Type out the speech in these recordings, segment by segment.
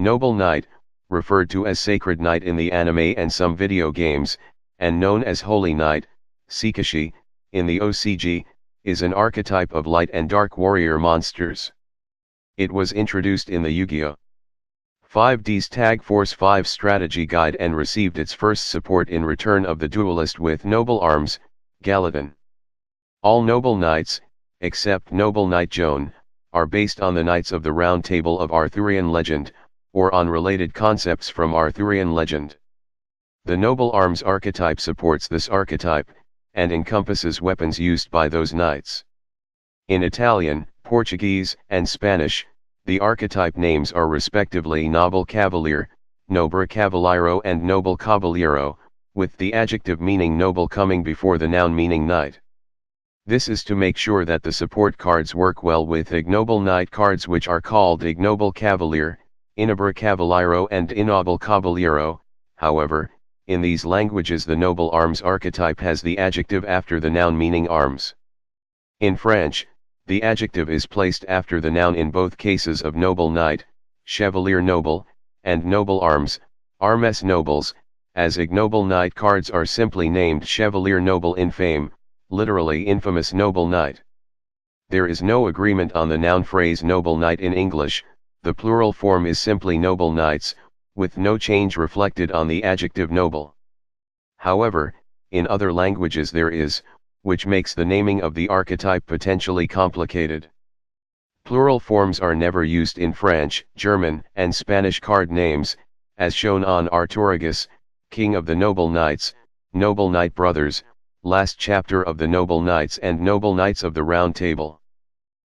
Noble Knight, referred to as Sacred Knight in the anime and some video games, and known as Holy Knight, Seikashi, in the OCG, is an archetype of light and dark warrior monsters. It was introduced in the Yu-Gi-Oh! 5D's Tag Force 5 strategy guide and received its first support in Return of the Duelist with Noble Arms, Galadon. All Noble Knights, except Noble Knight Joan, are based on the Knights of the Round Table of Arthurian legend, or on related concepts from Arthurian legend. The Noble Arms archetype supports this archetype, and encompasses weapons used by those knights. In Italian, Portuguese, and Spanish, the archetype names are respectively Noble Cavalier, Nobre Cavaliero and Noble Caballero, with the adjective meaning noble coming before the noun meaning knight. This is to make sure that the support cards work well with ignoble knight cards, which are called ignoble cavalier, Inobre Cavaliero and Innoble Caballero. However, in these languages the noble arms archetype has the adjective after the noun meaning arms. In French, the adjective is placed after the noun in both cases of noble knight, chevalier noble, and noble arms, armes nobles, as ignoble knight cards are simply named chevalier noble in fame, literally infamous noble knight. There is no agreement on the noun phrase noble knight in English. The plural form is simply noble knights, with no change reflected on the adjective noble. However, in other languages there is, which makes the naming of the archetype potentially complicated. Plural forms are never used in French, German, and Spanish card names, as shown on Artorigus, King of the Noble Knights, Noble Knight Brothers, last chapter of the Noble Knights and Noble Knights of the Round Table.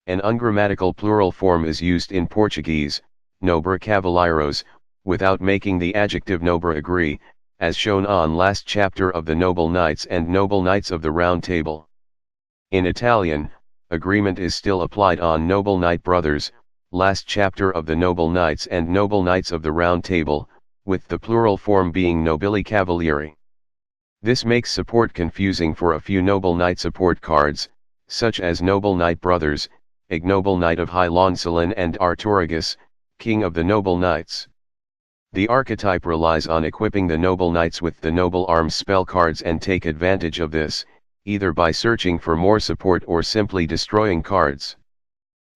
An ungrammatical plural form is used in Portuguese, Nobre Cavaleiros, without making the adjective nobre agree, as shown on last chapter of the Noble Knights and Noble Knights of the Round Table. In Italian, agreement is still applied on Noble Knight Brothers, last chapter of the Noble Knights and Noble Knights of the Round Table, with the plural form being Nobili Cavalieri. This makes support confusing for a few Noble Knight support cards, such as Noble Knight Brothers, Ignoble Knight of High Loncelin and Artorigus, King of the Noble Knights. The archetype relies on equipping the Noble Knights with the Noble Arms spell cards and take advantage of this, either by searching for more support or simply destroying cards.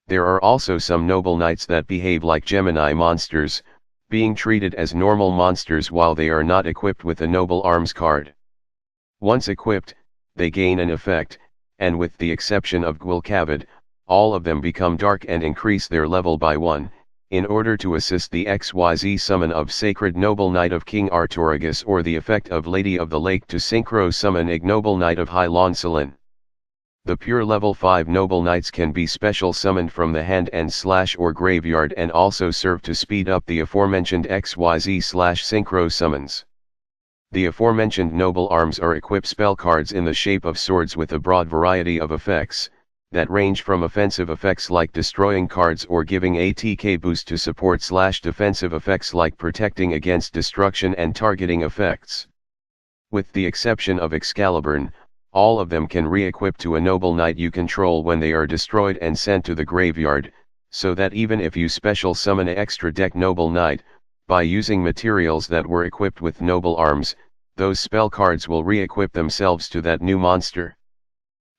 There are also some Noble Knights that behave like Gemini monsters, being treated as normal monsters while they are not equipped with a Noble Arms card. Once equipped, they gain an effect, and with the exception of Gwilcavid, all of them become dark and increase their level by 1, in order to assist the XYZ summon of Sacred Noble Knight of King Artorigus or the effect of Lady of the Lake to synchro summon Ignoble Knight of High Loncelin. The pure level 5 Noble Knights can be special summoned from the hand and / or graveyard and also serve to speed up the aforementioned XYZ / synchro summons. The aforementioned Noble Arms are equipped spell cards in the shape of swords with a broad variety of effects, that range from offensive effects like destroying cards or giving ATK boost to support / defensive effects like protecting against destruction and targeting effects. With the exception of Excaliburn, all of them can re-equip to a Noble Knight you control when they are destroyed and sent to the graveyard, so that even if you special summon an extra deck Noble Knight, by using materials that were equipped with Noble Arms, those spell cards will re-equip themselves to that new monster.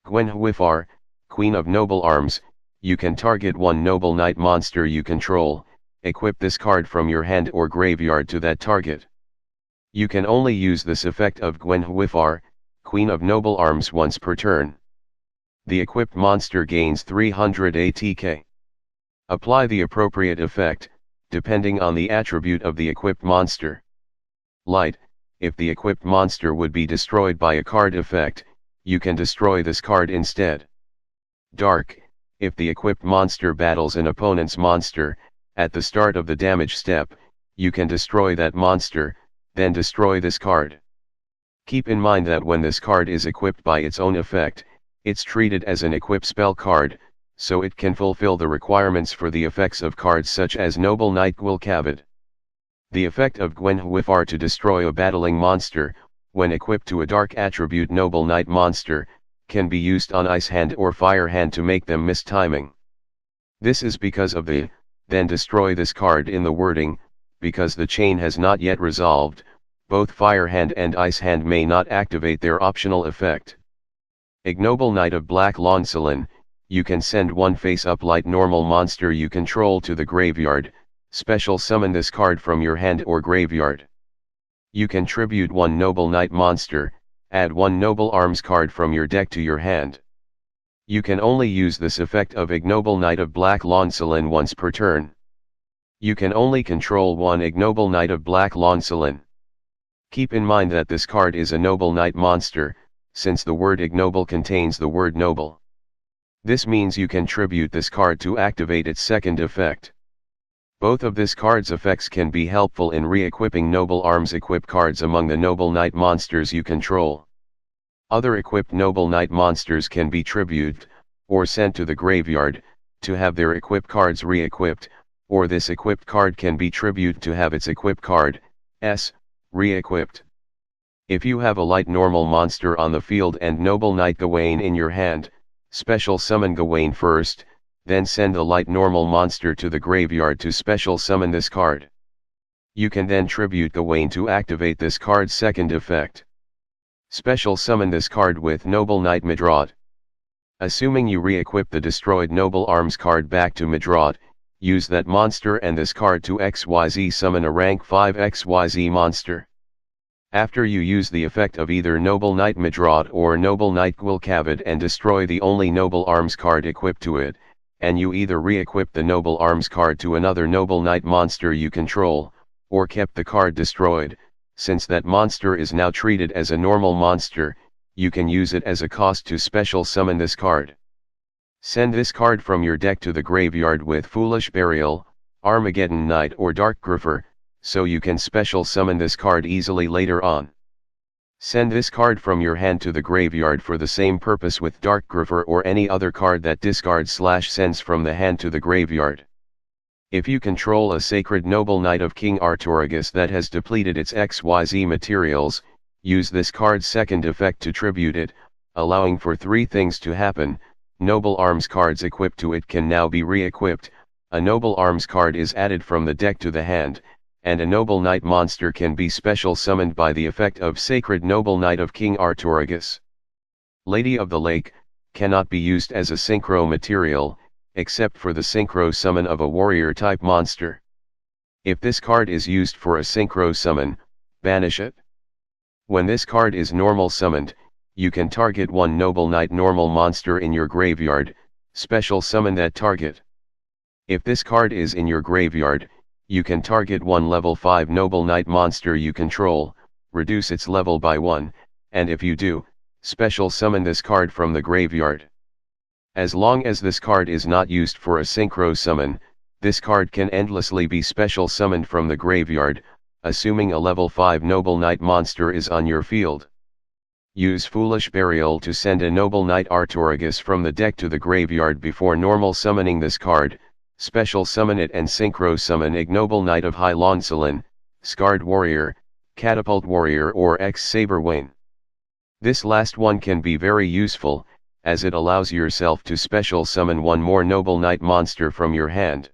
Gwenhwyfar, Queen of Noble Arms, you can target one Noble Knight monster you control, equip this card from your hand or graveyard to that target. You can only use this effect of Gwenhwyfar, Queen of Noble Arms once per turn. The equipped monster gains 300 ATK. Apply the appropriate effect, depending on the attribute of the equipped monster. Light, if the equipped monster would be destroyed by a card effect, you can destroy this card instead. Dark, if the equipped monster battles an opponent's monster, at the start of the damage step, you can destroy that monster, then destroy this card. Keep in mind that when this card is equipped by its own effect, it's treated as an equipped spell card, so it can fulfill the requirements for the effects of cards such as Noble Knight Gwilcavid. The effect of Gwenhwyfar to destroy a battling monster, when equipped to a dark attribute Noble Knight monster, can be used on Ice Hand or Fire Hand to make them miss timing. This is because of the, then destroy this card in the wording, because the chain has not yet resolved, both Fire Hand and Ice Hand may not activate their optional effect. Ignoble Knight of Black Launcelin, you can send one face-up light normal monster you control to the graveyard, special summon this card from your hand or graveyard. You can tribute one Noble Knight monster, add one Noble Arms card from your deck to your hand. You can only use this effect of Ignoble Knight of Black Launcelin once per turn. You can only control one Ignoble Knight of Black Launcelin. Keep in mind that this card is a Noble Knight monster, since the word ignoble contains the word noble. This means you can tribute this card to activate its second effect. Both of this card's effects can be helpful in re-equipping Noble Arms equip cards among the Noble Knight monsters you control. Other equipped Noble Knight monsters can be tributed, or sent to the graveyard, to have their equip cards re-equipped, or this equipped card can be tributed to have its equip card, re-equipped. If you have a light normal monster on the field and Noble Knight Gawain in your hand, special summon Gawain first, then send the light normal monster to the graveyard to special summon this card. You can then tribute Gawain to activate this card's second effect. Special summon this card with Noble Knight Midraut. Assuming you re-equip the destroyed Noble Arms card back to Midraut, use that monster and this card to XYZ summon a rank 5 XYZ monster. After you use the effect of either Noble Knight Midraut or Noble Knight Gwilcavid and destroy the only Noble Arms card equipped to it, and you either re-equip the Noble Arms card to another Noble Knight monster you control, or kept the card destroyed, since that monster is now treated as a normal monster, you can use it as a cost to special summon this card. Send this card from your deck to the graveyard with Foolish Burial, Armageddon Knight or Dark Griffer, so you can special summon this card easily later on. Send this card from your hand to the graveyard for the same purpose with Dark Griffer or any other card that discards/sends from the hand to the graveyard. If you control a Sacred Noble Knight of King Artorigus that has depleted its XYZ materials, use this card's second effect to tribute it, allowing for three things to happen. Noble Arms cards equipped to it can now be re-equipped, a Noble Arms card is added from the deck to the hand, and a Noble Knight monster can be special summoned by the effect of Sacred Noble Knight of King Artorigus. Lady of the Lake cannot be used as a synchro material, except for the synchro summon of a warrior type monster. If this card is used for a synchro summon, banish it. When this card is normal summoned, you can target one Noble Knight normal monster in your graveyard, special summon that target. If this card is in your graveyard, you can target one level 5 Noble Knight monster you control, reduce its level by 1, and if you do, special summon this card from the graveyard. As long as this card is not used for a synchro summon, this card can endlessly be special summoned from the graveyard, assuming a level 5 Noble Knight monster is on your field. Use Foolish Burial to send a Noble Knight Artorigus from the deck to the graveyard before normal summoning this card, special summon it and synchro summon Ignoble Knight of High Launcelin, Scarred Warrior, Catapult Warrior or X-Saber Wayne. This last one can be very useful, as it allows yourself to special summon one more Noble Knight monster from your hand.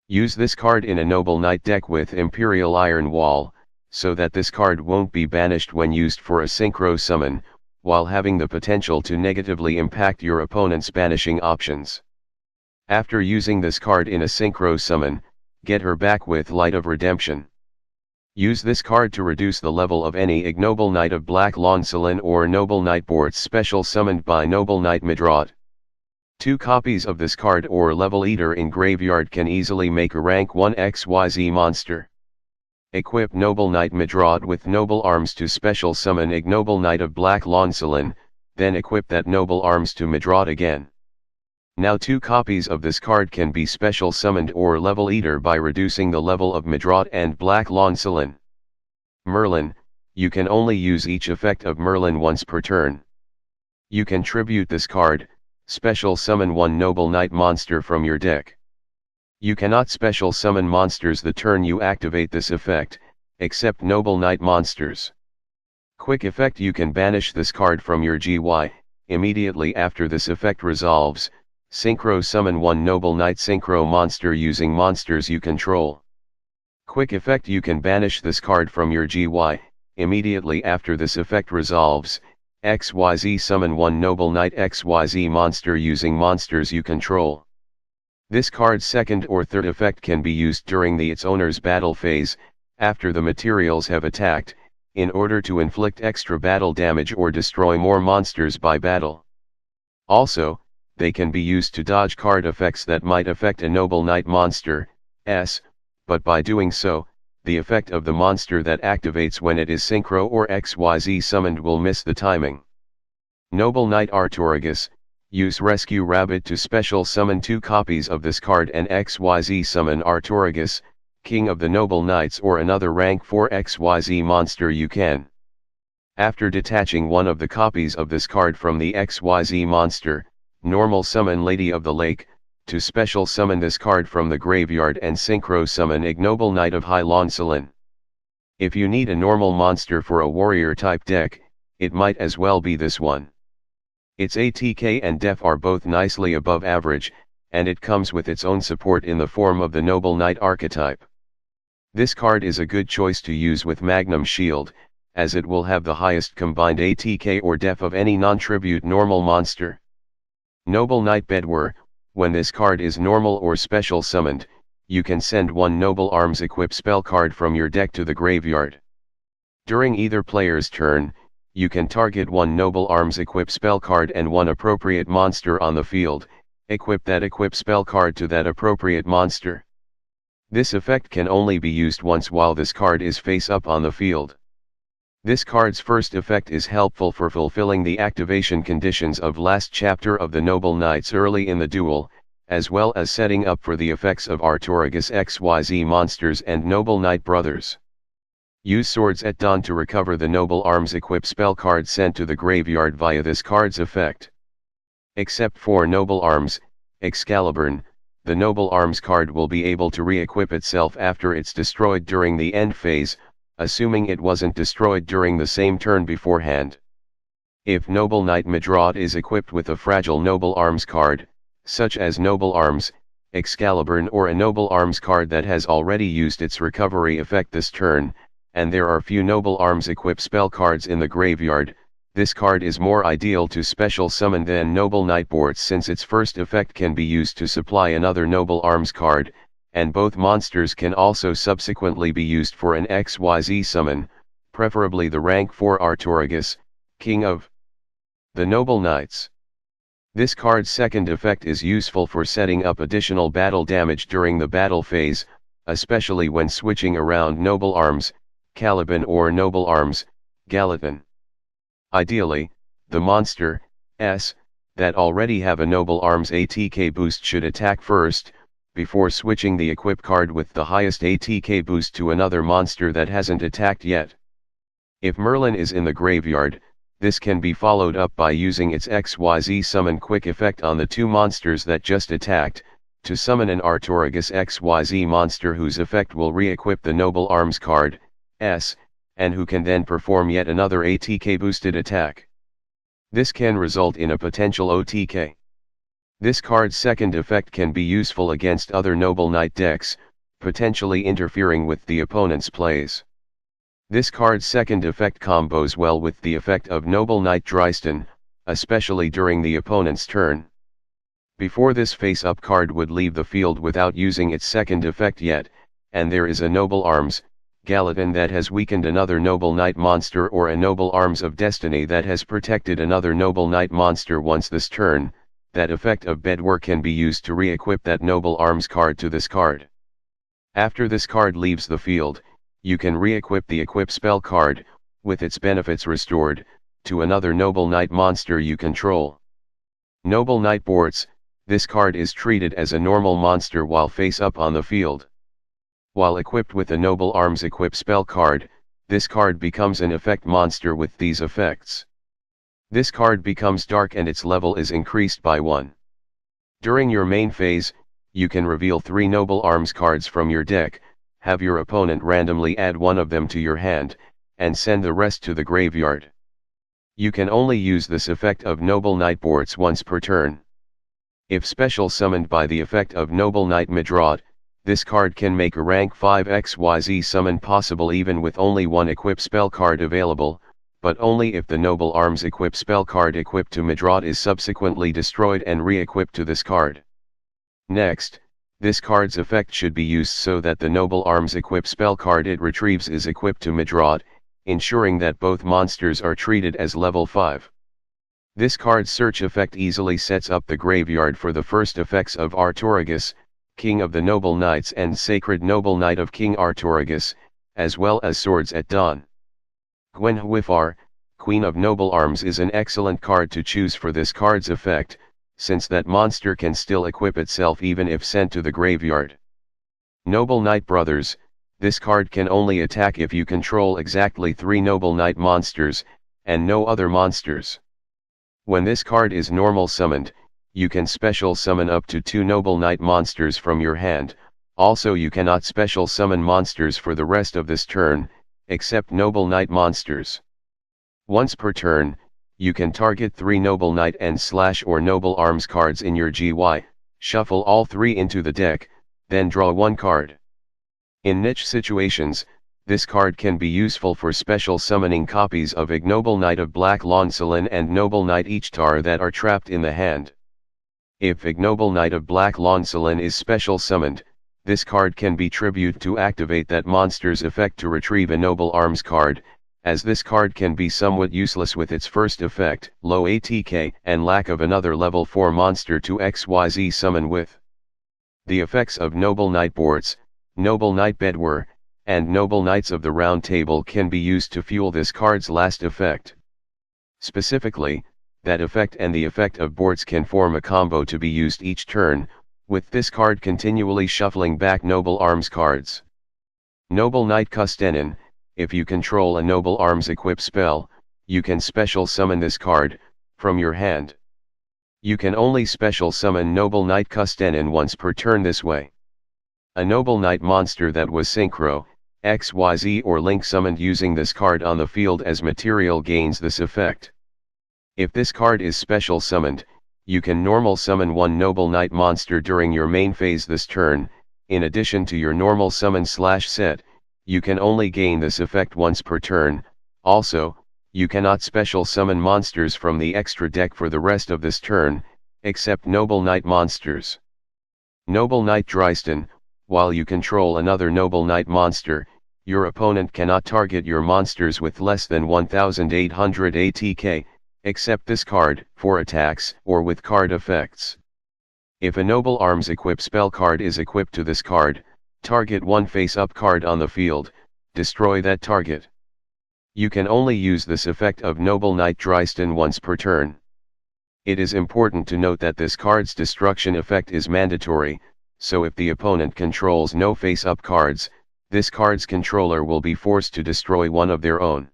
Use this card in a Noble Knight deck with Imperial Iron Wall, so that this card won't be banished when used for a synchro summon, while having the potential to negatively impact your opponent's banishing options. After using this card in a synchro summon, get her back with Light of Redemption. Use this card to reduce the level of any Ignoble Knight of Black Launcelin or Noble Knight Borts special summoned by Noble Knight Midraut. 2 copies of this card or Level Eater in graveyard can easily make a rank 1 XYZ monster. Equip Noble Knight Midraut with Noble Arms to special summon Ignoble Knight of Black Launcelin, then equip that Noble Arms to Midraut again. Now 2 copies of this card can be special summoned or Level Eater by reducing the level of Midraut and Black Launcelin. Merlin, you can only use each effect of Merlin once per turn. You can tribute this card, special summon one Noble Knight monster from your deck. You cannot special summon monsters the turn you activate this effect, except Noble Knight monsters. Quick effect: you can banish this card from your GY, immediately after this effect resolves, synchro summon one Noble Knight synchro monster using monsters you control. Quick effect: you can banish this card from your GY, immediately after this effect resolves, XYZ summon one Noble Knight XYZ monster using monsters you control. This card's second or third effect can be used during its owner's battle phase, after the materials have attacked, in order to inflict extra battle damage or destroy more monsters by battle. Also, they can be used to dodge card effects that might affect a Noble Knight monster, but by doing so, the effect of the monster that activates when it is Synchro or XYZ summoned will miss the timing. Noble Knight Artorigus: use Rescue Rabbit to special summon 2 copies of this card and XYZ summon Artorigus, King of the Noble Knights, or another rank 4 XYZ monster you can. After detaching one of the copies of this card from the XYZ monster, normal summon Lady of the Lake, to special summon this card from the graveyard and Synchro summon Ignoble Knight of High Loncelin. If you need a normal monster for a warrior type deck, it might as well be this one. Its ATK and def are both nicely above average, and it comes with its own support in the form of the Noble Knight archetype. This card is a good choice to use with Magnum Shield, as it will have the highest combined ATK or def of any non-tribute normal monster. Noble Knight Bedwar: when this card is normal or special summoned, you can send one Noble Arms equip spell card from your deck to the graveyard. During either player's turn, you can target one Noble Arms equip spell card and one appropriate monster on the field, equip that equip spell card to that appropriate monster. This effect can only be used once while this card is face up on the field. This card's first effect is helpful for fulfilling the activation conditions of last chapter of the Noble Knights early in the duel, as well as setting up for the effects of Artorigus XYZ monsters and Noble Knight Brothers. Use Swords at Dawn to recover the Noble Arms equip spell card sent to the graveyard via this card's effect. Except for Noble Arms, Excalibur, the Noble Arms card will be able to re-equip itself after it's destroyed during the end phase, assuming it wasn't destroyed during the same turn beforehand. If Noble Knight Midraut is equipped with a fragile Noble Arms card, such as Noble Arms, Excalibur, or a Noble Arms card that has already used its recovery effect this turn, and there are few Noble Arms equip spell cards in the graveyard, this card is more ideal to special summon than Noble Knight Boards, since its first effect can be used to supply another Noble Arms card, and both monsters can also subsequently be used for an XYZ summon, preferably the rank 4 Artorigus, King of the Noble Knights. This card's second effect is useful for setting up additional battle damage during the battle phase, especially when switching around Noble Arms, Caliban, or Noble Arms, Gallatin. Ideally, the monsters that already have a Noble Arms ATK boost should attack first, before switching the equip card with the highest ATK boost to another monster that hasn't attacked yet. If Merlin is in the graveyard, this can be followed up by using its XYZ summon quick effect on the 2 monsters that just attacked, to summon an Artorigus XYZ monster whose effect will re-equip the Noble Arms card, and who can then perform yet another ATK boosted attack. This can result in a potential OTK. This card's second effect can be useful against other Noble Knight decks, potentially interfering with the opponent's plays. This card's second effect combos well with the effect of Noble Knight Dryston, especially during the opponent's turn. Before this face-up card would leave the field without using its second effect yet, and there is a Noble Arms, Gallatin that has weakened another Noble Knight monster, or a Noble Arms of Destiny that has protected another Noble Knight monster once this turn, that effect of Bedwar can be used to re-equip that Noble Arms card to this card. After this card leaves the field, you can re-equip the equip spell card, with its benefits restored, to another Noble Knight monster you control. Noble Knight Boards: this card is treated as a normal monster while face up on the field. While equipped with a Noble Arms equip spell card, this card becomes an effect monster with these effects. This card becomes dark and its level is increased by 1. During your main phase, you can reveal 3 Noble Arms cards from your deck, have your opponent randomly add one of them to your hand, and send the rest to the graveyard. You can only use this effect of Noble Knight Boards once per turn. If special summoned by the effect of Noble Knight Midraut, This card can make a rank 5 XYZ summon possible even with only one equip spell card available, but only if the Noble Arms equip spell card equipped to Midrot is subsequently destroyed and re-equipped to this card. Next, this card's effect should be used so that the Noble Arms equip spell card it retrieves is equipped to Midrot, ensuring that both monsters are treated as level 5. This card's search effect easily sets up the graveyard for the first effects of Artorigus, King of the Noble Knights and Sacred Noble Knight of King Artorigus, as well as Swords at Dawn. Gwenhwyfar, Queen of Noble Arms is an excellent card to choose for this card's effect, since that monster can still equip itself even if sent to the graveyard. Noble Knight Brothers, this card can only attack if you control exactly 3 Noble Knight monsters, and no other monsters. When this card is normal summoned, you can special summon up to 2 Noble Knight monsters from your hand. Also you cannot special summon monsters for the rest of this turn, except Noble Knight monsters. Once per turn, you can target 3 Noble Knight and / or Noble Arms cards in your GY, shuffle all 3 into the deck, then draw 1 card. In niche situations, this card can be useful for special summoning copies of Ignoble Knight of Black Loncelin and Noble Knight Ichtar that are trapped in the hand. If Ignoble Knight of Black Loncelin is special summoned, this card can be tribute to activate that monster's effect to retrieve a Noble Arms card, as this card can be somewhat useless with its first effect, low ATK, and lack of another level 4 monster to XYZ summon with. The effects of Noble Knight Borts, Noble Knight Bedwar, and Noble Knights of the Round Table can be used to fuel this card's last effect. Specifically, that effect and the effect of Borts can form a combo to be used each turn, with this card continually shuffling back Noble Arms cards. Noble Knight Custennin, if you control a Noble Arms equip spell, you can special summon this card from your hand. You can only special summon Noble Knight Custennin once per turn this way. A Noble Knight monster that was Synchro, XYZ or Link summoned using this card on the field as material gains this effect. If this card is special summoned, you can normal summon 1 Noble Knight monster during your main phase this turn. In addition to your normal summon / set, you can only gain this effect once per turn. Also, you cannot special summon monsters from the extra deck for the rest of this turn, except Noble Knight monsters. Noble Knight Dryston, while you control another Noble Knight monster, your opponent cannot target your monsters with less than 1800 ATK, except this card, for attacks, or with card effects. If a Noble Arms equip spell card is equipped to this card, target 1 face-up card on the field, destroy that target. You can only use this effect of Noble Knight Dryston once per turn. It is important to note that this card's destruction effect is mandatory, so if the opponent controls no face-up cards, this card's controller will be forced to destroy one of their own.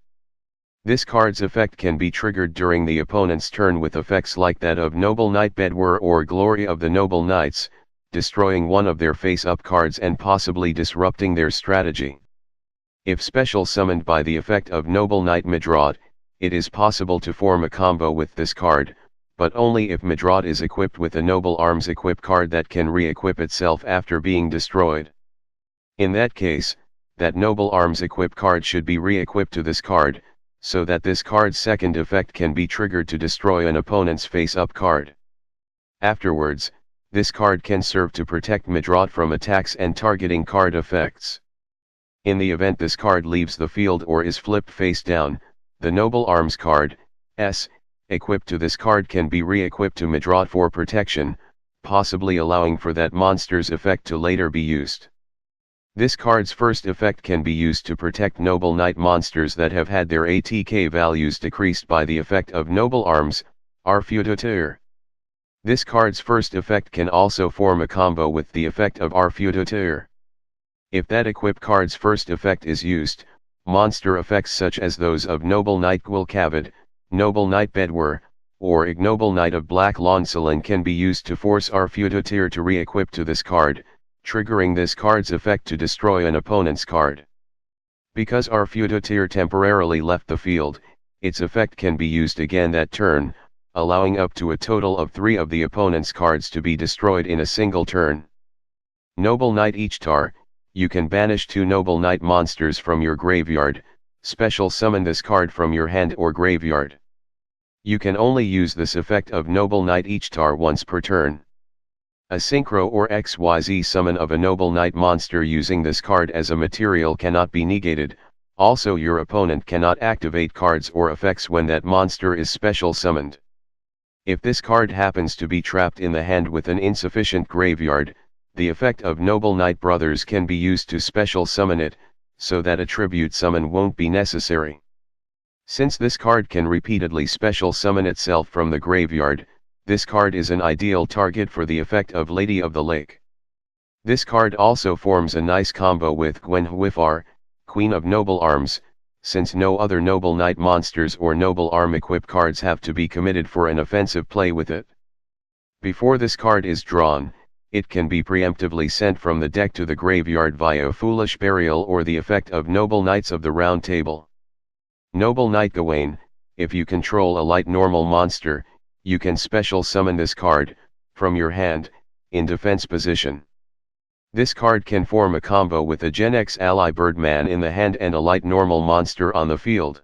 This card's effect can be triggered during the opponent's turn with effects like that of Noble Knight Bedwar or Glory of the Noble Knights, destroying one of their face-up cards and possibly disrupting their strategy. If special summoned by the effect of Noble Knight Midrot, it is possible to form a combo with this card, but only if Midrot is equipped with a Noble Arms equip card that can re-equip itself after being destroyed. In that case, that Noble Arms equip card should be re-equipped to this card, so that this card's second effect can be triggered to destroy an opponent's face-up card. Afterwards, this card can serve to protect Midrot from attacks and targeting card effects. In the event this card leaves the field or is flipped face down, the Noble Arms card, equipped to this card can be re-equipped to Midrot for protection, possibly allowing for that monster's effect to later be used. This card's first effect can be used to protect Noble Knight monsters that have had their ATK values decreased by the effect of Noble Arms, Arfudotir. This card's first effect can also form a combo with the effect of Arfudotir. If that equip card's first effect is used, monster effects such as those of Noble Knight Gwilcavid, Noble Knight Bedwar, or Ignoble Knight of Black Loncelin can be used to force Arfudotir to re-equip to this card, triggering this card's effect to destroy an opponent's card. Because Arfudotir temporarily left the field, its effect can be used again that turn, allowing up to a total of 3 of the opponent's cards to be destroyed in a single turn. Noble Knight Ichtar, you can banish 2 Noble Knight monsters from your graveyard, special summon this card from your hand or graveyard. You can only use this effect of Noble Knight Ichtar once per turn. A Synchro or XYZ summon of a Noble Knight monster using this card as a material cannot be negated. Also, your opponent cannot activate cards or effects when that monster is special summoned. If this card happens to be trapped in the hand with an insufficient graveyard, the effect of Noble Knight Brothers can be used to special summon it, so that a tribute summon won't be necessary. Since this card can repeatedly special summon itself from the graveyard, this card is an ideal target for the effect of Lady of the Lake. This card also forms a nice combo with Gwen Huifar, Queen of Noble Arms, since no other Noble Knight monsters or Noble Arm equip cards have to be committed for an offensive play with it. Before this card is drawn, it can be preemptively sent from the deck to the graveyard via Foolish Burial or the effect of Noble Knights of the Round Table. Noble Knight Gawain, if you control a light normal monster, you can special summon this card, from your hand, in defense position. This card can form a combo with a Gen X ally Birdman in the hand and a light normal monster on the field.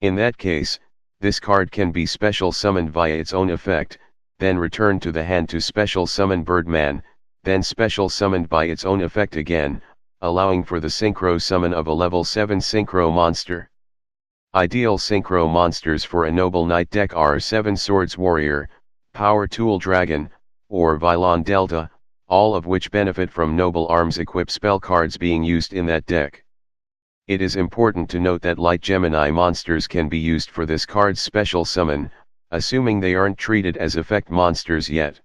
In that case, this card can be special summoned via its own effect, then returned to the hand to special summon Birdman, then special summoned by its own effect again, allowing for the Synchro summon of a level 7 Synchro monster. Ideal Synchro monsters for a Noble Knight deck are 7 Swords Warrior, Power Tool Dragon, or Vylon Delta, all of which benefit from Noble Arms equip spell cards being used in that deck. It is important to note that Light Gemini monsters can be used for this card's special summon, assuming they aren't treated as effect monsters yet.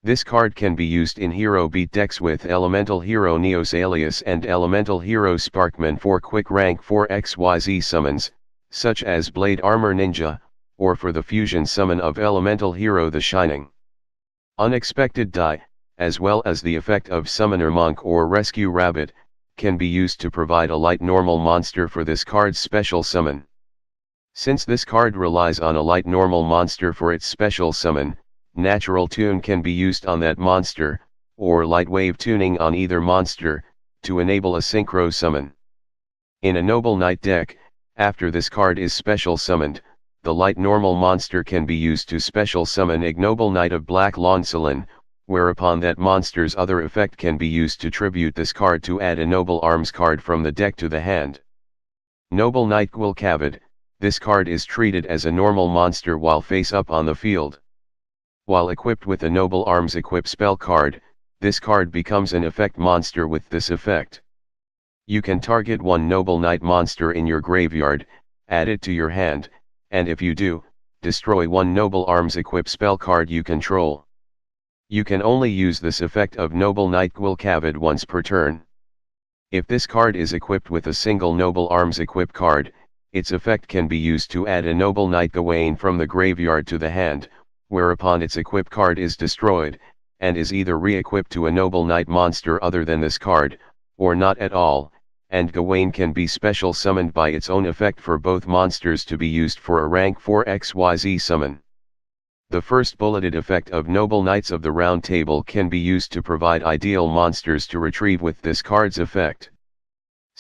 This card can be used in Hero Beat decks with Elemental Hero Neos Alias and Elemental Hero Sparkman for quick rank 4 XYZ summons, such as Blade Armor Ninja, or for the fusion summon of Elemental Hero The Shining. Unexpected Die, as well as the effect of Summoner Monk or Rescue Rabbit, can be used to provide a light normal monster for this card's special summon. Since this card relies on a light normal monster for its special summon, Natural Tune can be used on that monster, or Light Wave Tuning on either monster, to enable a Synchro summon. In a Noble Knight deck, after this card is special summoned, the light normal monster can be used to special summon Ignoble Knight of Black Launcelin, whereupon that monster's other effect can be used to tribute this card to add a Noble Arms card from the deck to the hand. Noble Knight Gwilcavid, this card is treated as a normal monster while face up on the field. While equipped with a Noble Arms equip spell card, this card becomes an effect monster with this effect. You can target one Noble Knight monster in your graveyard, add it to your hand, and if you do, destroy one Noble Arms equip spell card you control. You can only use this effect of Noble Knight Gwilcavid once per turn. If this card is equipped with a single Noble Arms equip card, its effect can be used to add a Noble Knight Gawain from the graveyard to the hand, whereupon its equip card is destroyed, and is either re-equipped to a Noble Knight monster other than this card, or not at all, and Gawain can be special summoned by its own effect for both monsters to be used for a rank 4 XYZ summon. The first bulleted effect of Noble Knights of the Round Table can be used to provide ideal monsters to retrieve with this card's effect.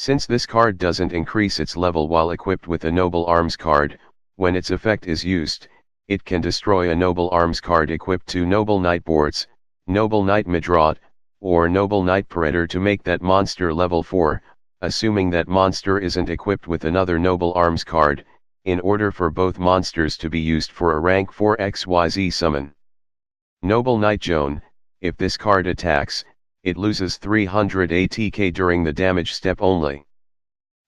Since this card doesn't increase its level while equipped with a Noble Arms card, when its effect is used, it can destroy a Noble Arms card equipped to Noble Knight Bortz, Noble Knight Midraut, or Noble Knight Predator to make that monster level 4, assuming that monster isn't equipped with another Noble Arms card, in order for both monsters to be used for a rank 4 XYZ summon. Noble Knight Joan, if this card attacks, it loses 300 ATK during the damage step only.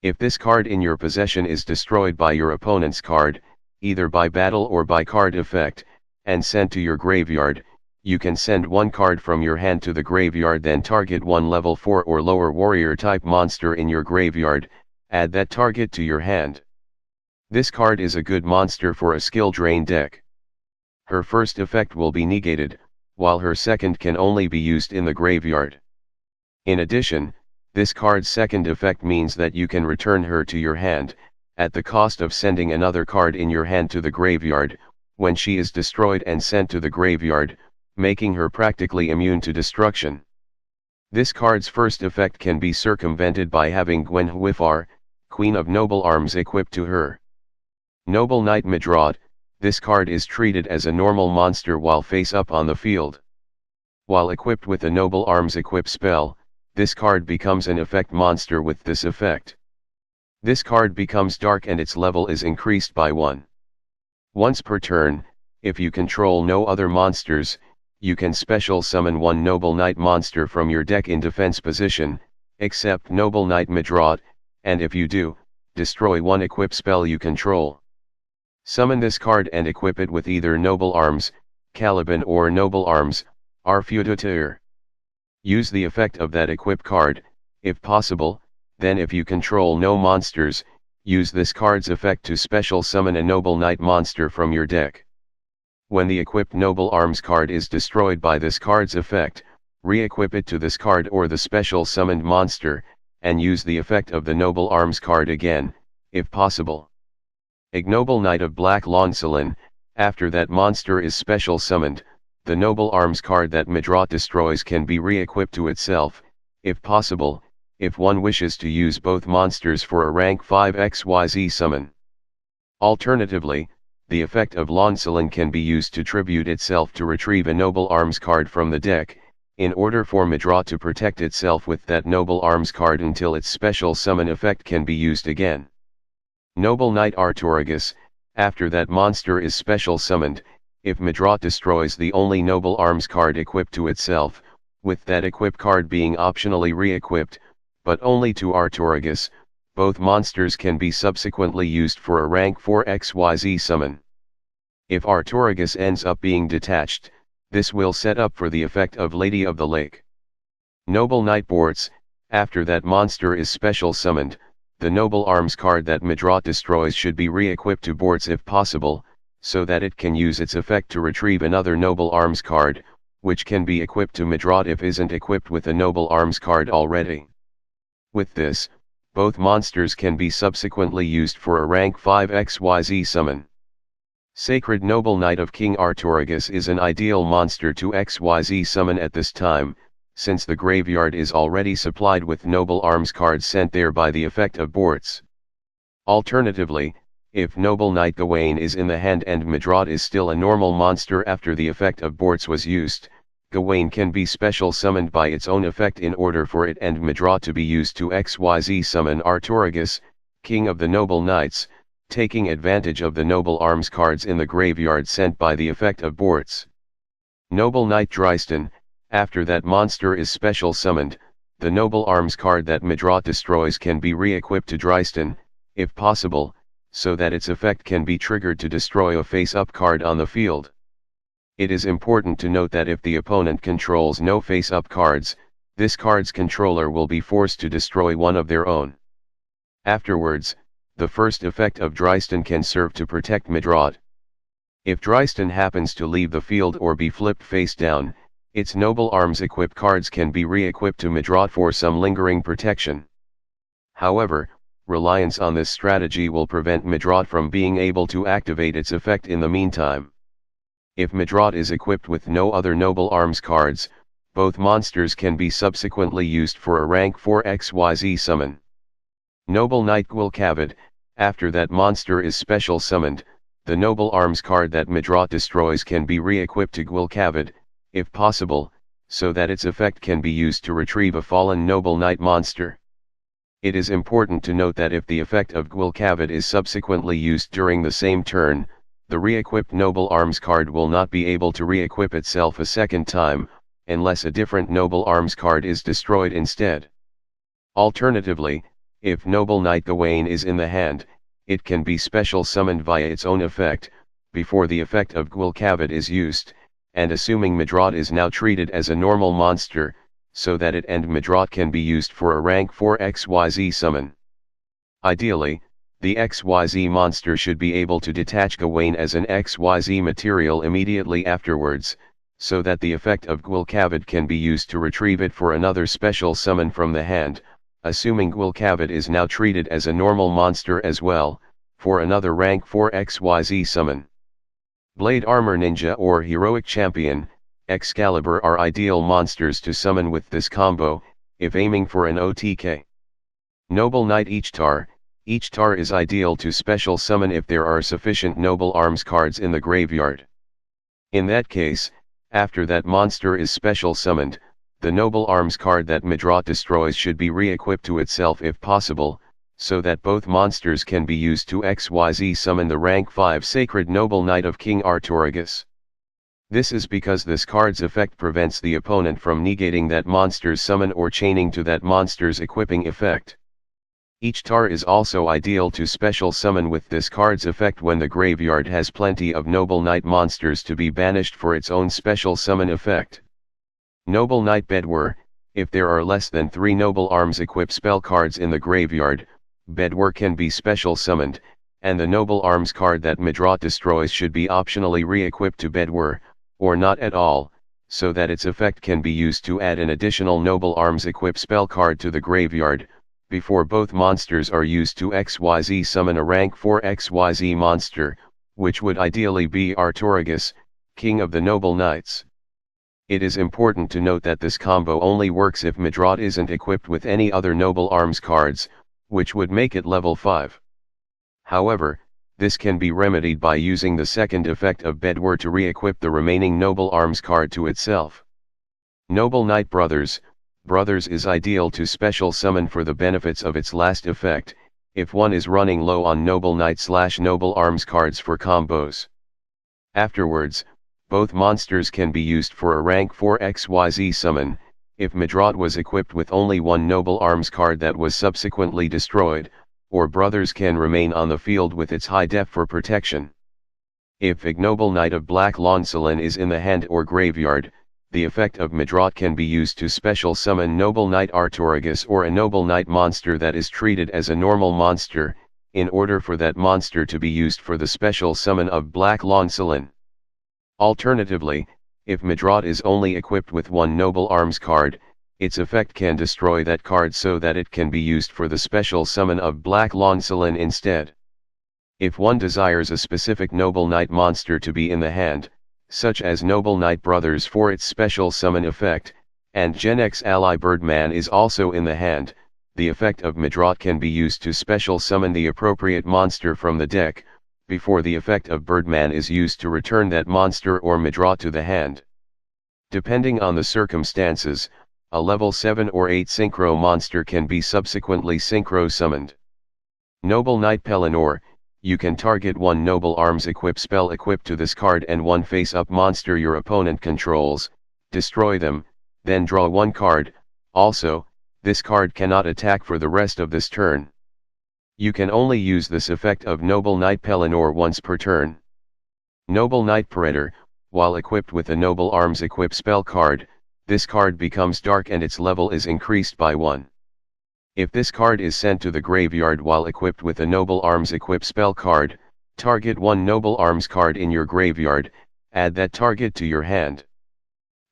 If this card in your possession is destroyed by your opponent's card, either by battle or by card effect, and sent to your graveyard, you can send one card from your hand to the graveyard, then target one level 4 or lower warrior type monster in your graveyard, add that target to your hand. This card is a good monster for a skill drain deck. Her first effect will be negated, while her second can only be used in the graveyard. In addition, this card's second effect means that you can return her to your hand, at the cost of sending another card in your hand to the graveyard, when she is destroyed and sent to the graveyard, making her practically immune to destruction. This card's first effect can be circumvented by having Gwen Hwifar, Queen of Noble Arms, equipped to her. Noble Knight Midrot. This card is treated as a normal monster while face up on the field. While equipped with the Noble Arms equip spell, this card becomes an effect monster with this effect. This card becomes dark and its level is increased by 1. Once per turn, if you control no other monsters, you can special summon one Noble Knight monster from your deck in defense position, except Noble Knight Midrot, and if you do, destroy one equip spell you control. Summon this card and equip it with either Noble Arms, Caliban, or Noble Arms, Arfudotir. Use the effect of that equip card, if possible. Then if you control no monsters, use this card's effect to special summon a Noble Knight monster from your deck. When the equipped Noble Arms card is destroyed by this card's effect, re-equip it to this card or the special summoned monster, and use the effect of the Noble Arms card again, if possible. Ignoble Knight of Black Launcelin. After that monster is special summoned, the Noble Arms card that Midrot destroys can be re-equipped to itself, if possible, if one wishes to use both monsters for a rank 5 XYZ summon. Alternatively, the effect of Launcelin can be used to tribute itself to retrieve a Noble Arms card from the deck, in order for Midrot to protect itself with that Noble Arms card until its special summon effect can be used again. Noble Knight Artorigus. After that monster is special summoned, if Midrot destroys the only Noble Arms card equipped to itself, with that equip card being optionally re-equipped, but only to Artorigus, both monsters can be subsequently used for a rank 4 XYZ summon. If Artorigus ends up being detached, this will set up for the effect of Lady of the Lake. Noble Knight Bortz. After that monster is special summoned, the Noble Arms card that Midrot destroys should be re-equipped to Bortz if possible, so that it can use its effect to retrieve another Noble Arms card, which can be equipped to Midrot if isn't equipped with a Noble Arms card already. With this, both monsters can be subsequently used for a rank 5 XYZ summon. Sacred Noble Knight of King Artorigus is an ideal monster to XYZ summon at this time, since the graveyard is already supplied with Noble Arms cards sent there by the effect of Bortz. Alternatively, if Noble Knight Gawain is in the hand and Midrot is still a normal monster after the effect of Bortz was used, Gawain can be special summoned by its own effect in order for it and Midrot to be used to XYZ summon Artorigus, King of the Noble Knights, taking advantage of the Noble Arms cards in the graveyard sent by the effect of Bortz. Noble Knight Dristan. After that monster is special summoned, the Noble Arms card that Midrot destroys can be re-equipped to Dristan, if possible, so that its effect can be triggered to destroy a face-up card on the field. It is important to note that if the opponent controls no face-up cards, this card's controller will be forced to destroy one of their own. Afterwards, the first effect of Dristan can serve to protect Midrot. If Dristan happens to leave the field or be flipped face down, its Noble Arms equip cards can be re-equipped to Midrot for some lingering protection. However, reliance on this strategy will prevent Midrot from being able to activate its effect in the meantime. If Midrot is equipped with no other Noble Arms cards, both monsters can be subsequently used for a rank 4 XYZ summon. Noble Knight Gwilcavid. After that monster is special summoned, the Noble Arms card that Midrot destroys can be re-equipped to Gwilcavid, if possible, so that its effect can be used to retrieve a fallen Noble Knight monster. It is important to note that if the effect of Gwilcavid is subsequently used during the same turn, the re-equipped Noble Arms card will not be able to re-equip itself a second time, unless a different Noble Arms card is destroyed instead. Alternatively, if Noble Knight Gawain is in the hand, it can be special summoned via its own effect, before the effect of Gwilcavid is used, and assuming Midrot is now treated as a normal monster, so that it and Midrot can be used for a rank 4 XYZ summon. Ideally, the XYZ monster should be able to detach Gawain as an XYZ material immediately afterwards, so that the effect of Gwilcavid can be used to retrieve it for another special summon from the hand, assuming Gwilcavid is now treated as a normal monster as well, for another rank 4 XYZ summon. Blade Armor Ninja or Heroic Champion. Excalibur are ideal monsters to summon with this combo, if aiming for an OTK. Noble Knight Ichtar is ideal to special summon if there are sufficient Noble Arms cards in the graveyard. In that case, after that monster is special summoned, the Noble Arms card that Midrot destroys should be re-equipped to itself if possible, so that both monsters can be used to XYZ summon the rank 5 Sacred Noble Knight of King Artorigus. This is because this card's effect prevents the opponent from negating that monster's summon or chaining to that monster's equipping effect. Ichtar is also ideal to special summon with this card's effect when the graveyard has plenty of Noble Knight monsters to be banished for its own special summon effect. Noble Knight Bedwar, if there are less than 3 Noble Arms equipped spell cards in the graveyard, Bedwar can be special summoned, and the Noble Arms card that Midrot destroys should be optionally re-equipped to Bedwar, or not at all, so that its effect can be used to add an additional Noble Arms equipped spell card to the graveyard, before both monsters are used to XYZ summon a rank 4 XYZ monster, which would ideally be Artorigus, King of the Noble Knights. It is important to note that this combo only works if Midrot isn't equipped with any other Noble Arms cards, which would make it level 5. However, this can be remedied by using the second effect of Bedwar to re-equip the remaining Noble Arms card to itself. Noble Knight Brothers is ideal to special summon for the benefits of its last effect, if one is running low on Noble Knight/Noble Arms cards for combos. Afterwards, both monsters can be used for a rank 4 XYZ summon, if Midrot was equipped with only one Noble Arms card that was subsequently destroyed, or Brothers can remain on the field with its high def for protection. If Ignoble Knight of Black Loncelin is in the hand or graveyard, the effect of Midrot can be used to special summon Noble Knight Artorigus or a Noble Knight monster that is treated as a normal monster, in order for that monster to be used for the special summon of Black Loncelin. Alternatively, if Midrot is only equipped with one Noble Arms card, its effect can destroy that card so that it can be used for the special summon of Black Loncelin instead. If one desires a specific Noble Knight monster to be in the hand, such as Noble Knight Brothers for its special summon effect, and Gen X ally Birdman is also in the hand, the effect of Midrot can be used to special summon the appropriate monster from the deck, before the effect of Birdman is used to return that monster or Midrot to the hand. Depending on the circumstances, a level 7 or 8 Synchro monster can be subsequently Synchro summoned. Noble Knight Pelennor, you can target one Noble Arms equip spell equipped to this card and one face-up monster your opponent controls, destroy them, then draw one card. Also, this card cannot attack for the rest of this turn. You can only use this effect of Noble Knight Pelennor once per turn. Noble Knight Predator, while equipped with a Noble Arms equip spell card, this card becomes dark and its level is increased by 1. If this card is sent to the graveyard while equipped with a Noble Arms equip spell card, target one Noble Arms card in your graveyard, add that target to your hand.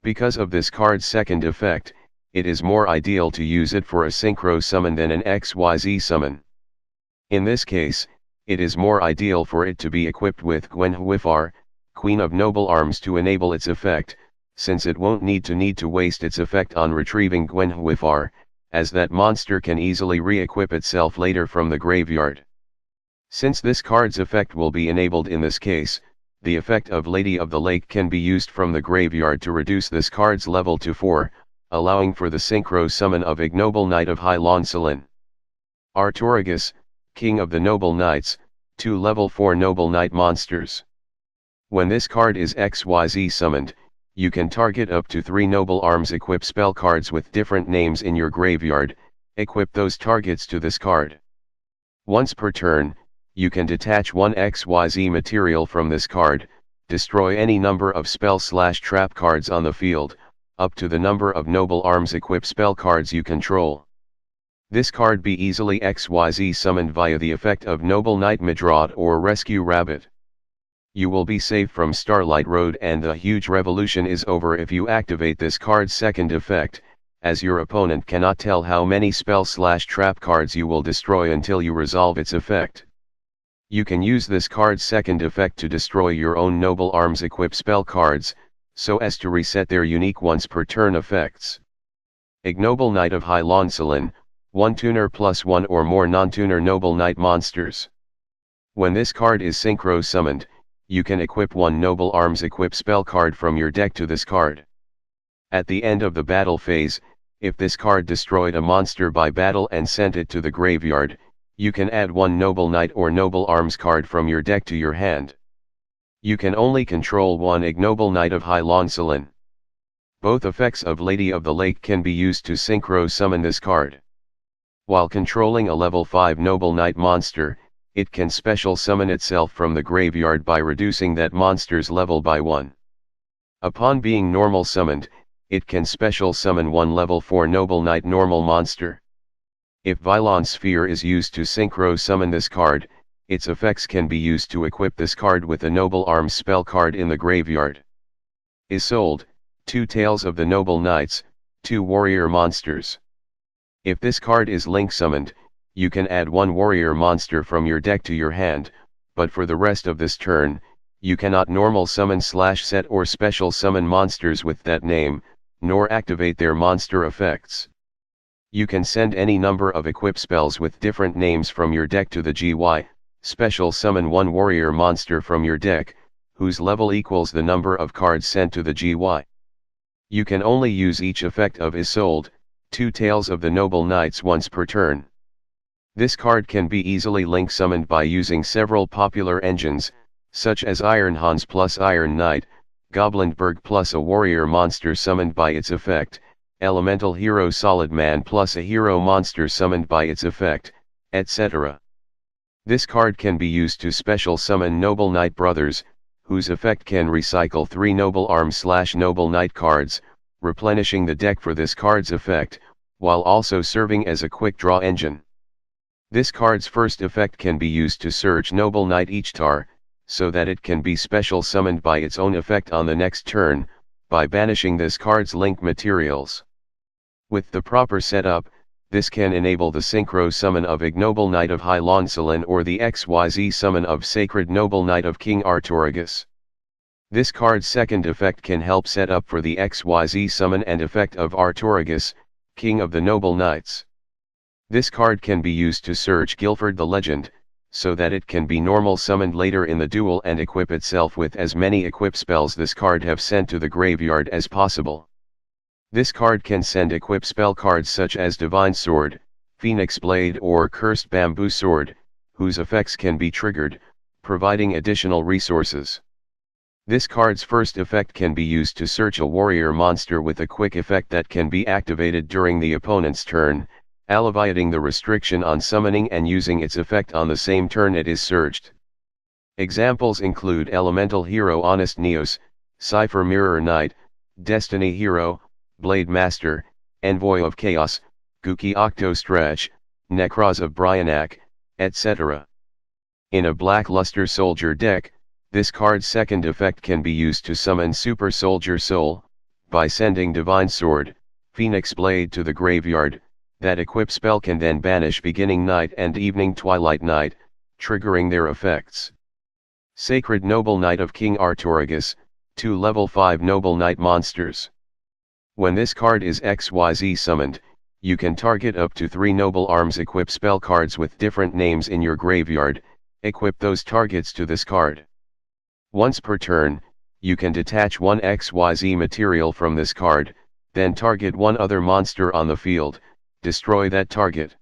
Because of this card's second effect, it is more ideal to use it for a Synchro summon than an XYZ summon. In this case, it is more ideal for it to be equipped with Gwenhwyfar, Queen of Noble Arms to enable its effect, since it won't need to waste its effect on retrieving Gwenhwyfar, as that monster can easily re-equip itself later from the graveyard. Since this card's effect will be enabled in this case, the effect of Lady of the Lake can be used from the graveyard to reduce this card's level to 4, allowing for the Synchro summon of Ignoble Knight of High Loncelin. Artorigus, King of the Noble Knights, 2 level 4 Noble Knight monsters. When this card is XYZ summoned, you can target up to 3 Noble Arms equip spell cards with different names in your graveyard, equip those targets to this card. Once per turn, you can detach one XYZ material from this card, destroy any number of spell/trap cards on the field, up to the number of Noble Arms equip spell cards you control. This card be easily XYZ summoned via the effect of Noble Knight Midrot or Rescue Rabbit. You will be safe from Starlight Road and the huge revolution is over if you activate this card's second effect, as your opponent cannot tell how many spell/trap cards you will destroy until you resolve its effect. You can use this card's second effect to destroy your own Noble Arms equip spell cards, so as to reset their unique once per turn effects. Ignoble Knight of High Loncelin, 1 tuner plus 1 or more non-tuner Noble Knight monsters. When this card is synchro summoned, you can equip one Noble Arms equip spell card from your deck to this card. At the end of the battle phase, if this card destroyed a monster by battle and sent it to the graveyard, you can add one Noble Knight or Noble Arms card from your deck to your hand. You can only control one Ignoble Knight of High Loncelin. Both effects of Lady of the Lake can be used to synchro summon this card. While controlling a level 5 Noble Knight monster, it can special summon itself from the graveyard by reducing that monster's level by 1. Upon being normal summoned, it can special summon one level 4 Noble Knight normal monster. If Vylon Sphere is used to synchro summon this card, its effects can be used to equip this card with a Noble Arms spell card in the graveyard. Isolde, 2 Tales of the Noble Knights, 2 warrior monsters. If this card is link summoned, you can add one warrior monster from your deck to your hand, but for the rest of this turn, you cannot normal summon / set or special summon monsters with that name, nor activate their monster effects. You can send any number of equip spells with different names from your deck to the GY, special summon one warrior monster from your deck, whose level equals the number of cards sent to the GY. You can only use each effect of Isolde, 2 Tales of the Noble Knights once per turn. This card can be easily link summoned by using several popular engines, such as Iron Hans plus Iron Knight, Goblinberg plus a warrior monster summoned by its effect, Elemental Hero Solid Man plus a hero monster summoned by its effect, etc. This card can be used to special summon Noble Knight Brothers, whose effect can recycle 3 Noble Arms / Noble Knight cards, replenishing the deck for this card's effect, while also serving as a quick draw engine. This card's first effect can be used to search Noble Knight Ishtar, so that it can be special summoned by its own effect on the next turn, by banishing this card's link materials. With the proper setup, this can enable the synchro summon of Ignoble Knight of High Loncelin or the XYZ summon of Sacred Noble Knight of King Artorigus. This card's second effect can help set up for the XYZ summon and effect of Artorigus, King of the Noble Knights. This card can be used to search Guilford the Legend, so that it can be normal summoned later in the duel and equip itself with as many equip spells this card have sent to the graveyard as possible. This card can send equip spell cards such as Divine Sword, Phoenix Blade or Cursed Bamboo Sword, whose effects can be triggered, providing additional resources. This card's first effect can be used to search a warrior monster with a quick effect that can be activated during the opponent's turn, alleviating the restriction on summoning and using its effect on the same turn it is searched. Examples include Elemental Hero Honest Neos, Cypher Mirror Knight, Destiny Hero, Blade Master, Envoy of Chaos, Guki Octostretch, Necros of Bryanak, etc. In a Black Luster Soldier deck, this card's second effect can be used to summon Super Soldier Soul, by sending Divine Sword, Phoenix Blade to the graveyard. That equip spell can then banish Beginning Night and Evening Twilight Night, triggering their effects. Sacred Noble Knight of King Artorigus, 2 level 5 Noble Knight monsters. When this card is XYZ summoned, you can target up to 3 Noble Arms equip spell cards with different names in your graveyard, equip those targets to this card. Once per turn, you can detach one XYZ material from this card, then target one other monster on the field, destroy that target.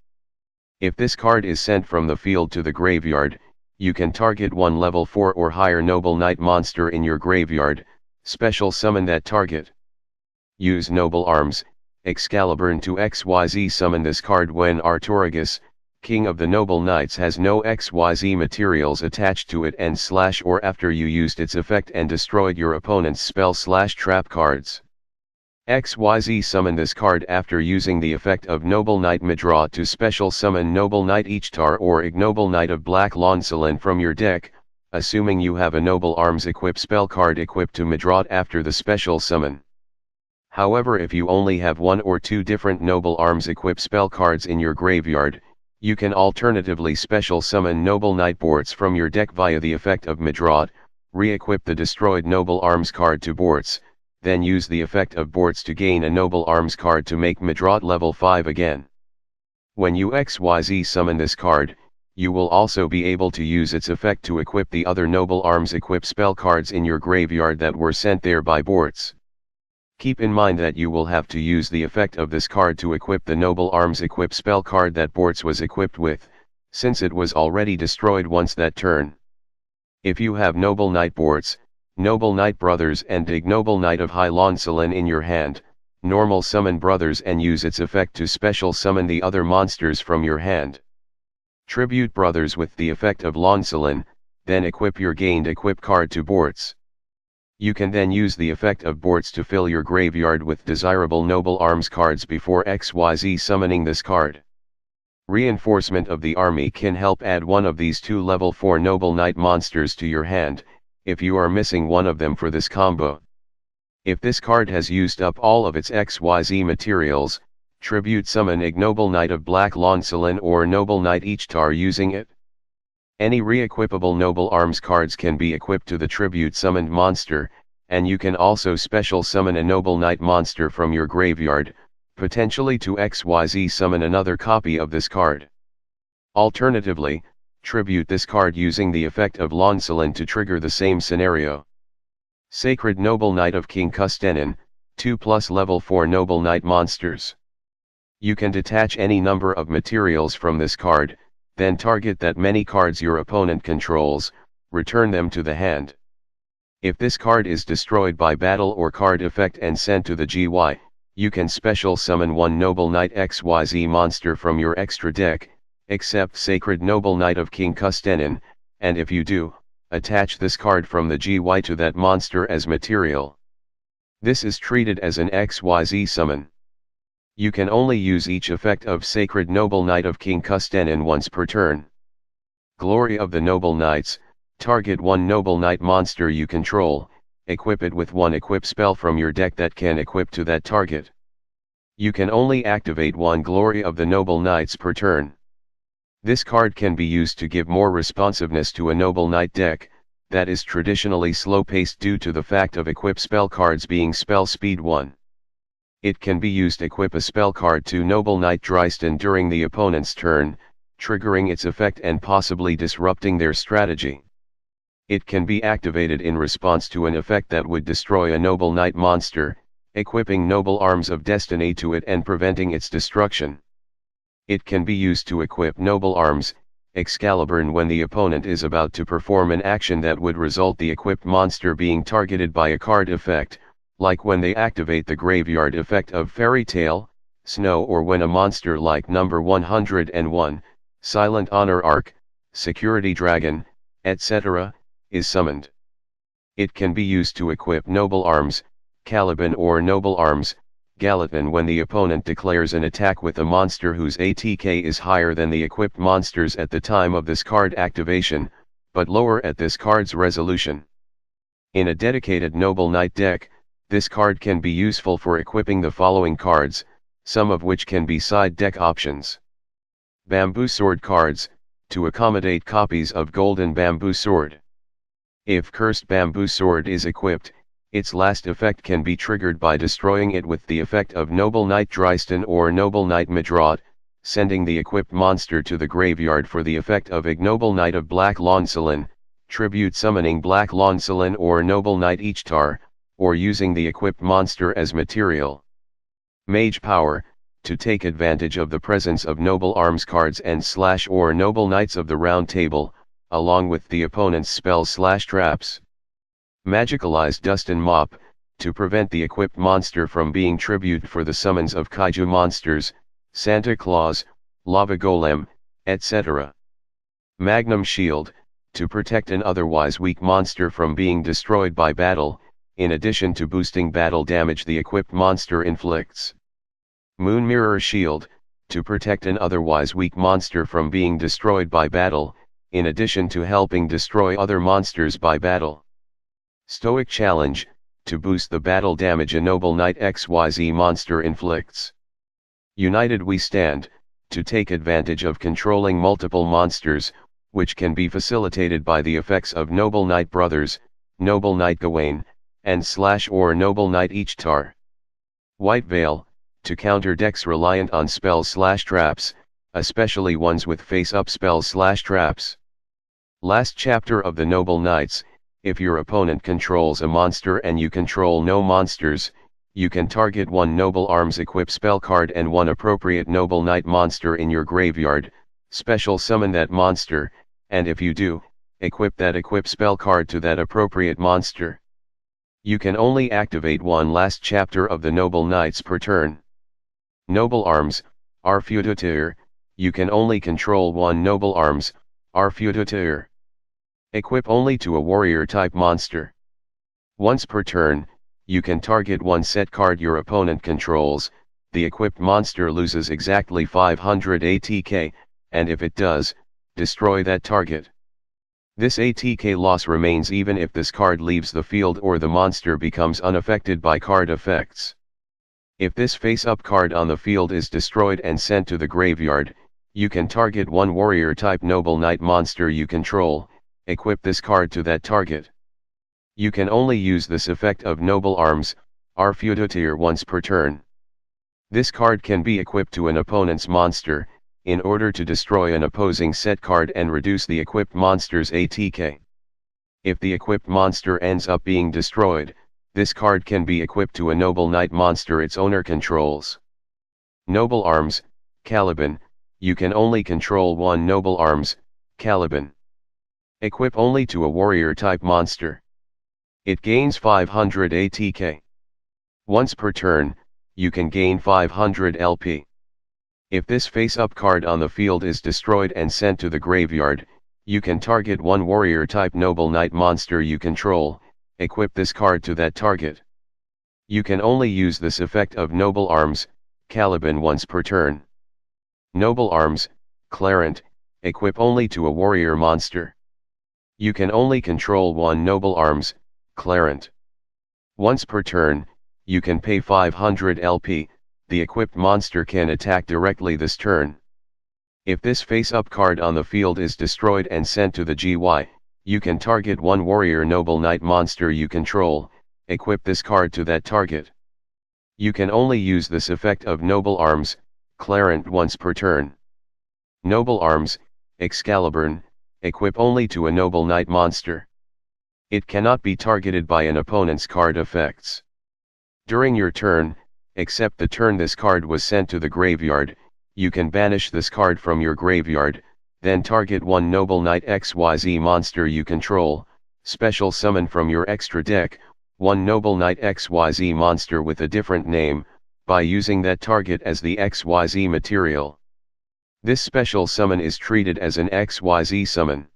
If this card is sent from the field to the graveyard, you can target one level 4 or higher Noble Knight monster in your graveyard, special summon that target. Use Noble Arms, Excalibur to XYZ summon this card when Artorigus, King of the Noble Knights has no XYZ materials attached to it and / or after you used its effect and destroyed your opponent's spell / trap cards. XYZ summon this card after using the effect of Noble Knight Midraw to special summon Noble Knight Ishtar or Ignoble Knight of Black Loncelin from your deck, assuming you have a Noble Arms equip spell card equipped to Midraw after the special summon. However, if you only have 1 or 2 different Noble Arms equip spell cards in your graveyard, you can alternatively special summon Noble Knight Borts from your deck via the effect of Midraw, re-equip the destroyed Noble Arms card to Borts, then use the effect of Borts to gain a Noble Arms card to make Madrot level 5 again. When you XYZ summon this card, you will also be able to use its effect to equip the other Noble Arms equip spell cards in your graveyard that were sent there by Borts. Keep in mind that you will have to use the effect of this card to equip the Noble Arms equip spell card that Borts was equipped with, since it was already destroyed once that turn. If you have Noble Knight Borts, Noble Knight Brothers and Ignoble Knight of High Loncelin in your hand, normal summon Brothers and use its effect to special summon the other monsters from your hand. Tribute Brothers with the effect of Loncelin, then equip your gained equip card to Borts. You can then use the effect of Borts to fill your graveyard with desirable Noble Arms cards before XYZ summoning this card. Reinforcement of the army can help add one of these two level 4 Noble Knight monsters to your hand, if you are missing one of them for this combo. If this card has used up all of its XYZ materials, tribute summon Ignoble Knight of Black Loncelin or Noble Knight Ichtar using it. Any re-equipable Noble Arms cards can be equipped to the tribute summoned monster, and you can also special summon a Noble Knight monster from your graveyard, potentially to XYZ summon another copy of this card. Alternatively, tribute this card using the effect of Loncelin to trigger the same scenario. Sacred Noble Knight of King Custennin, 2+ level 4 Noble Knight monsters. You can detach any number of materials from this card, then target that many cards your opponent controls, return them to the hand. If this card is destroyed by battle or card effect and sent to the GY, you can special summon one Noble Knight XYZ monster from your extra deck, except Sacred Noble Knight of King Custennin, and if you do, attach this card from the GY to that monster as material. This is treated as an XYZ summon. You can only use each effect of Sacred Noble Knight of King Custennin once per turn. Glory of the Noble Knights, target one Noble Knight monster you control, equip it with one equip spell from your deck that can equip to that target. You can only activate one Glory of the Noble Knights per turn. This card can be used to give more responsiveness to a Noble Knight deck, that is traditionally slow-paced due to the fact of equip spell cards being spell speed 1. It can be used to equip a spell card to Noble Knight Drystan during the opponent's turn, triggering its effect and possibly disrupting their strategy. It can be activated in response to an effect that would destroy a Noble Knight monster, equipping Noble Arms of Destiny to it and preventing its destruction. It can be used to equip Noble Arms, Excalibur when the opponent is about to perform an action that would result the equipped monster being targeted by a card effect, like when they activate the graveyard effect of Fairy Tale, Snow, or when a monster like number 101, Silent Honor Arc, Security Dragon, etc., is summoned. It can be used to equip Noble Arms, Caliban or Noble Arms, Gallatin when the opponent declares an attack with a monster whose ATK is higher than the equipped monsters at the time of this card activation, but lower at this card's resolution. In a dedicated Noble Knight deck, this card can be useful for equipping the following cards, some of which can be side deck options. Bamboo Sword cards, to accommodate copies of Golden Bamboo Sword. If Cursed Bamboo Sword is equipped, its last effect can be triggered by destroying it with the effect of Noble Knight Drystan or Noble Knight Madrot, sending the equipped monster to the graveyard for the effect of Ignoble Knight of Black Loncelin, tribute summoning Black Loncelin or Noble Knight Ichtar, or using the equipped monster as material. Mage Power, to take advantage of the presence of Noble Arms cards and / or Noble Knights of the Round Table, along with the opponent's spells / traps. Magicalized Dustin Mop, to prevent the equipped monster from being tribute for the summons of Kaiju monsters, Santa Claus, Lava Golem, etc. Magnum Shield, to protect an otherwise weak monster from being destroyed by battle, in addition to boosting battle damage the equipped monster inflicts. Moon Mirror Shield, to protect an otherwise weak monster from being destroyed by battle, in addition to helping destroy other monsters by battle. Stoic Challenge, to boost the battle damage a Noble Knight XYZ monster inflicts. United We Stand, to take advantage of controlling multiple monsters, which can be facilitated by the effects of Noble Knight Brothers, Noble Knight Gawain, and/or Noble Knight each tar. White Veil, to counter decks reliant on spells/traps, especially ones with face-up spells/traps. Last chapter of the Noble Knights, if your opponent controls a monster and you control no monsters, you can target one Noble Arms equip spell card and one appropriate Noble Knight monster in your graveyard, special summon that monster, and if you do, equip that equip spell card to that appropriate monster. You can only activate one last chapter of the Noble Knights per turn. Noble Arms, Arfudotir, you can only control one Noble Arms, Arfudotir. Equip only to a warrior type monster. Once per turn, you can target one set card your opponent controls, the equipped monster loses exactly 500 ATK, and if it does, destroy that target. This ATK loss remains even if this card leaves the field or the monster becomes unaffected by card effects. If this face-up card on the field is destroyed and sent to the graveyard, you can target one warrior type Noble Knight monster you control, equip this card to that target. You can only use this effect of Noble Arms, Arfudotir once per turn. This card can be equipped to an opponent's monster, in order to destroy an opposing set card and reduce the equipped monster's ATK. If the equipped monster ends up being destroyed, this card can be equipped to a Noble Knight monster its owner controls. Noble Arms, Caliban, you can only control one Noble Arms, Caliban. Equip only to a warrior type monster. It gains 500 ATK. Once per turn, you can gain 500 LP. If this face-up card on the field is destroyed and sent to the graveyard, you can target one warrior type Noble Knight monster you control, equip this card to that target. You can only use this effect of Noble Arms, Caliban once per turn. Noble Arms, Clarent, equip only to a warrior monster. You can only control one Noble Arms, Clarent. Once per turn, you can pay 500 LP, the equipped monster can attack directly this turn. If this face-up card on the field is destroyed and sent to the GY, you can target one warrior Noble Knight monster you control, equip this card to that target. You can only use this effect of Noble Arms, Clarent once per turn. Noble Arms, Excaliburn, equip only to a Noble Knight monster. It cannot be targeted by an opponent's card effects. During your turn, except the turn this card was sent to the graveyard, you can banish this card from your graveyard, then target one Noble Knight XYZ monster you control, special summon from your extra deck, one Noble Knight XYZ monster with a different name, by using that target as the XYZ material. This special summon is treated as an XYZ summon.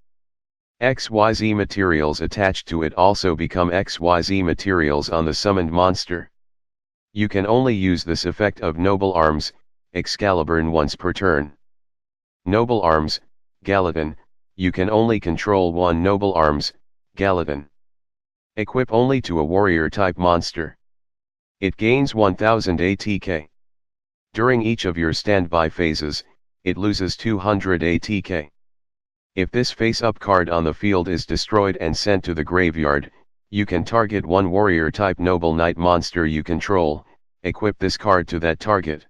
XYZ materials attached to it also become XYZ materials on the summoned monster. You can only use this effect of Noble Arms, Excaliburn once per turn. Noble Arms, Gallatin, you can only control one Noble Arms, Gallatin. Equip only to a warrior type monster. It gains 1000 ATK. During each of your standby phases, it loses 200 ATK. If this face-up card on the field is destroyed and sent to the graveyard, you can target one warrior type Noble Knight monster you control, equip this card to that target.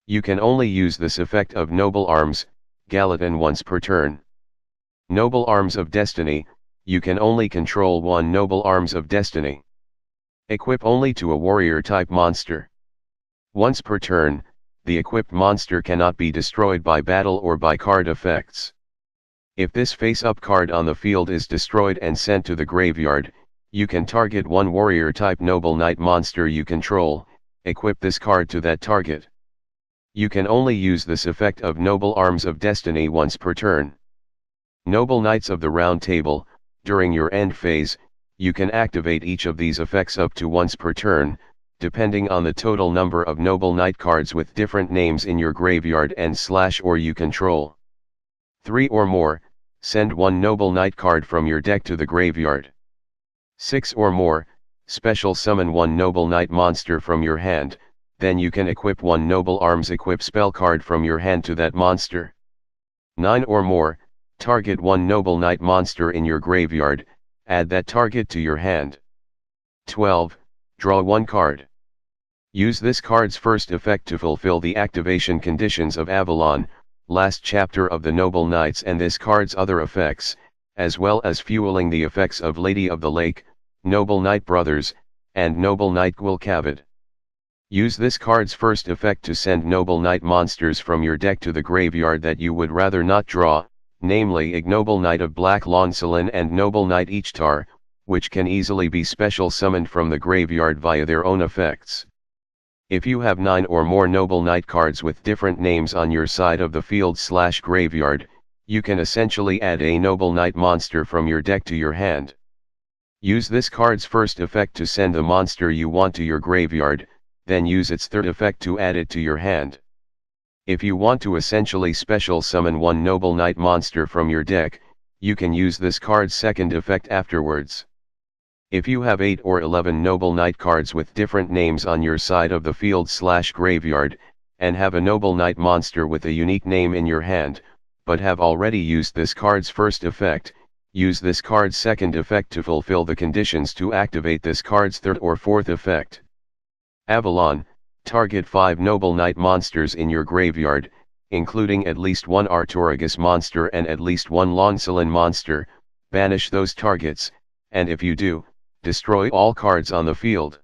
You can only use this effect of Noble Arms, Gallatin once per turn. Noble Arms of Destiny, you can only control one Noble Arms of Destiny. Equip only to a warrior type monster. Once per turn, the equipped monster cannot be destroyed by battle or by card effects. If this face-up card on the field is destroyed and sent to the graveyard, you can target one warrior type Noble Knight monster you control, equip this card to that target. You can only use this effect of Noble Arms of Destiny once per turn. Noble Knights of the Round Table, during your end phase, you can activate each of these effects up to once per turn, depending on the total number of Noble Knight cards with different names in your graveyard and/or you control. 3 or more, send one Noble Knight card from your deck to the graveyard. 6 or more, special summon one Noble Knight monster from your hand, then you can equip one Noble Arms equip spell card from your hand to that monster. 9 or more, target one Noble Knight monster in your graveyard, add that target to your hand. 12. Draw one card. Use this card's first effect to fulfill the activation conditions of Avalon, last chapter of the Noble Knights, and this card's other effects, as well as fueling the effects of Lady of the Lake, Noble Knight Brothers, and Noble Knight Gwilcavid. Use this card's first effect to send Noble Knight monsters from your deck to the graveyard that you would rather not draw, namely Ignoble Knight of Black Loncelin and Noble Knight Ichtar, which can easily be special summoned from the graveyard via their own effects. If you have 9 or more Noble Knight cards with different names on your side of the field/graveyard, you can essentially add a Noble Knight monster from your deck to your hand. Use this card's first effect to send the monster you want to your graveyard, then use its third effect to add it to your hand. If you want to essentially special summon one Noble Knight monster from your deck, you can use this card's second effect afterwards. If you have 8 or 11 Noble Knight cards with different names on your side of the field/graveyard, and have a Noble Knight monster with a unique name in your hand, but have already used this card's first effect, use this card's second effect to fulfill the conditions to activate this card's third or fourth effect. Avalon, target 5 Noble Knight monsters in your graveyard, including at least one Artorigus monster and at least one Loncelin monster, banish those targets, and if you do, destroy all cards on the field.